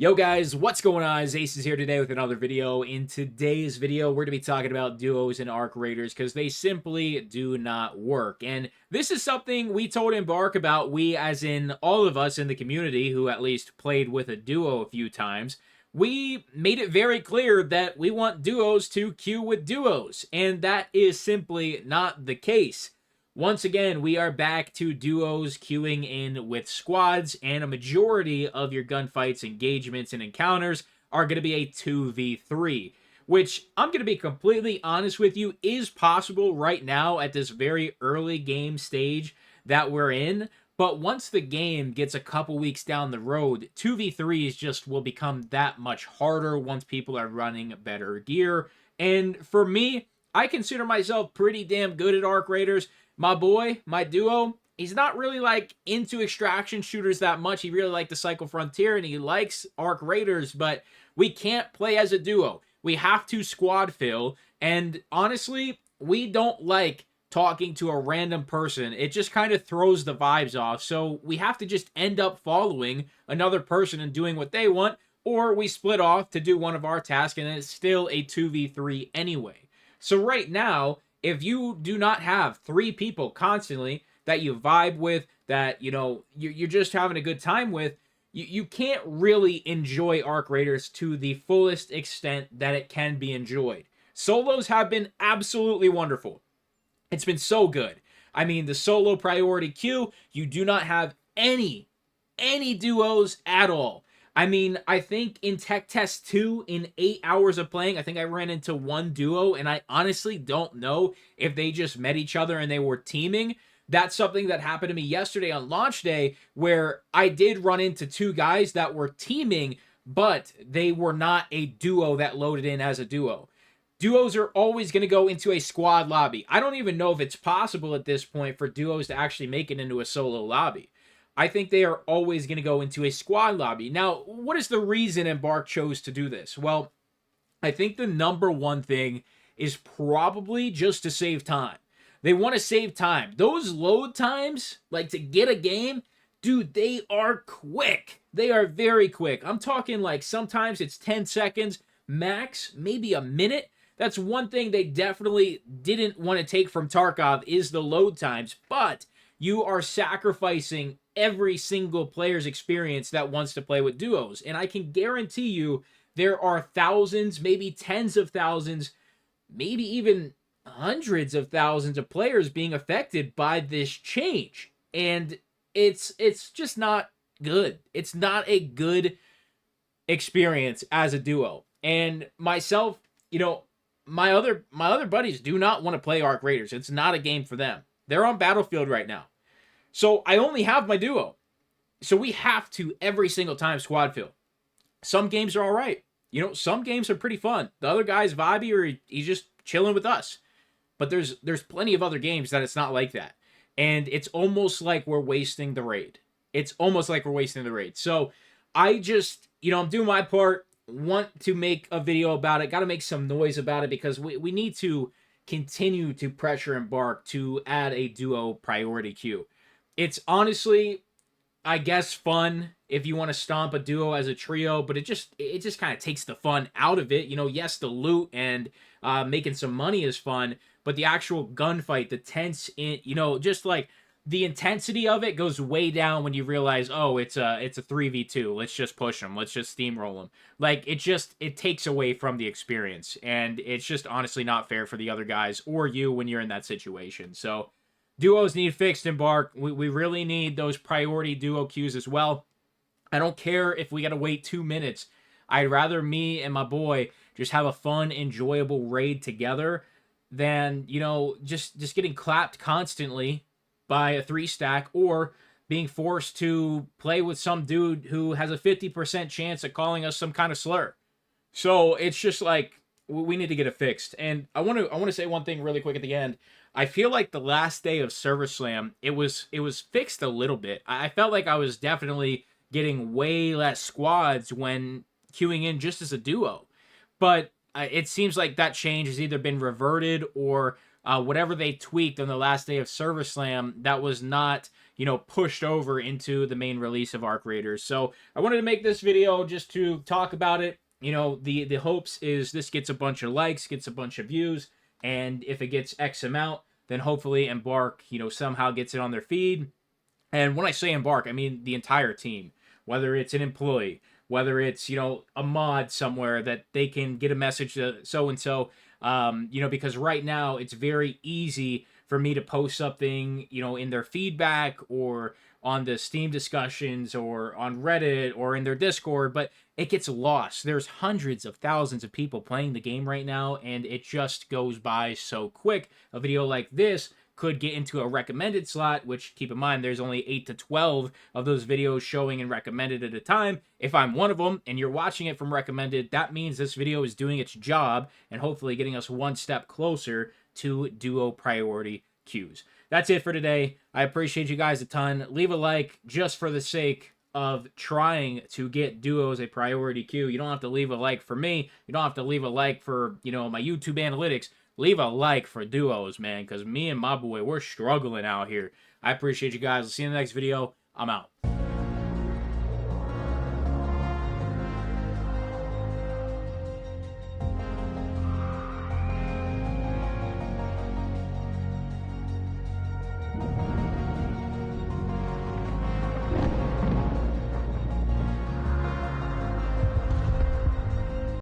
Yo guys, what's going on? Ace is here today with another video. In today's video, we're going to be talking about duos and arc raiders because they simply do not work. And this is something we told Embark about, we as in all of us in the community who at least played with a duo a few times. We made it very clear that we want duos to queue with duos, and that is simply not the case. Once again, we are back to duos queuing in with squads, and a majority of your gunfights, engagements, and encounters are going to be a 2v3, which I'm going to be completely honest with you is possible right now at this very early game stage that we're in. But once the game gets a couple weeks down the road, 2v3s just will become that much harder once people are running better gear. And for me, I consider myself pretty damn good at arc raiders. My boy, my duo, he's not really like into extraction shooters that much. He really liked the Cycle Frontier and he likes Arc Raiders, but we can't play as a duo. We have to squad fill, and honestly, we don't like talking to a random person. It just kind of throws the vibes off. So we have to just end up following another person and doing what they want, or we split off to do one of our tasks and it's still a 2v3 anyway. So right now, if you do not have three people constantly that you vibe with, that you're just having a good time with, you can't really enjoy Arc Raiders to the fullest extent that it can be enjoyed. Solos have been absolutely wonderful. It's been so good. I mean, the solo priority queue, you do not have any duos at all. I mean, I think in Tech Test 2, in 8 hours of playing, I think I ran into one duo, and I honestly don't know if they just met each other and they were teaming. That's something that happened to me yesterday on launch day, where I did run into two guys that were teaming, but they were not a duo that loaded in as a duo. Duos are always going to go into a squad lobby. I don't even know if it's possible at this point for duos to actually make it into a solo lobby. I think they are always going to go into a squad lobby. Now, what is the reason Embark chose to do this? Well, I think the number one thing is probably just to save time. They want to save time. Those load times, like to get a game, dude, they are quick. They are very quick. I'm talking like sometimes it's 10 seconds, max, maybe a minute. That's one thing they definitely didn't want to take from Tarkov is the load times, but you are sacrificing every single player's experience that wants to play with duos. And I can guarantee you there are thousands, maybe tens of thousands, maybe even hundreds of thousands of players being affected by this change. And it's just not good. It's not a good experience as a duo. And myself, my other buddies do not want to play Arc Raiders. It's not a game for them. They're on Battlefield right now. So I only have my duo. So we have to every single time squad fill. Some games are all right. Some games are pretty fun. The other guy's vibey or he's just chilling with us. But there's plenty of other games that it's not like that. And it's almost like we're wasting the raid. It's almost like we're wasting the raid. So I just, I'm doing my part. Want to make a video about it. Got to make some noise about it because we need to continue to pressure Embark to add a duo priority queue. It's honestly, I guess, fun if you want to stomp a duo as a trio, but it just kind of takes the fun out of it. Yes, the loot and making some money is fun, but the actual gunfight, the tense, just like the intensity of it goes way down when you realize, oh, it's a 3v2. Let's just push them. Let's just steamroll them. Like it takes away from the experience, and it's just honestly not fair for the other guys or you when you're in that situation. So duos need fixed, Embark. We really need those priority duo queues as well. I don't care if we got to wait 2 minutes. I'd rather me and my boy just have a fun, enjoyable raid together than, just getting clapped constantly by a 3-stack or being forced to play with some dude who has a 50% chance of calling us some kind of slur. So it's just like we need to get it fixed. And I want to say one thing really quick at the end. I feel like the last day of Server Slam, it was fixed a little bit. I felt like I was definitely getting way less squads when queuing in just as a duo. But it seems like that change has either been reverted or whatever they tweaked on the last day of ServerSlam, that was not, you know, pushed over into the main release of Arc Raiders. So I wanted to make this video just to talk about it. You know, the hopes is this gets a bunch of likes, gets a bunch of views, and if it gets X amount, then hopefully Embark, you know, somehow gets it on their feed. And when I say Embark, I mean the entire team, whether it's an employee, whether it's, you know, a mod somewhere that they can get a message to so-and-so, you know, because right now it's very easy for me to post something, you know, in their feedback or on the Steam discussions or on Reddit or in their Discord, but it gets lost. There's hundreds of thousands of people playing the game right now, and it just goes by so quick. A video like this could get into a recommended slot, which, keep in mind, there's only 8 to 12 of those videos showing in recommended at a time. If I'm one of them and you're watching it from recommended, that means this video is doing its job and hopefully getting us one step closer to duo priority queues. That's it for today. I appreciate you guys a ton. Leave a like just for the sake of trying to get duos a priority queue. You don't have to leave a like for me. You don't have to leave a like for, you know, my YouTube analytics. Leave a like for duos, man, because me and my boy, we're struggling out here. I appreciate you guys. I'll see you in the next video. I'm out.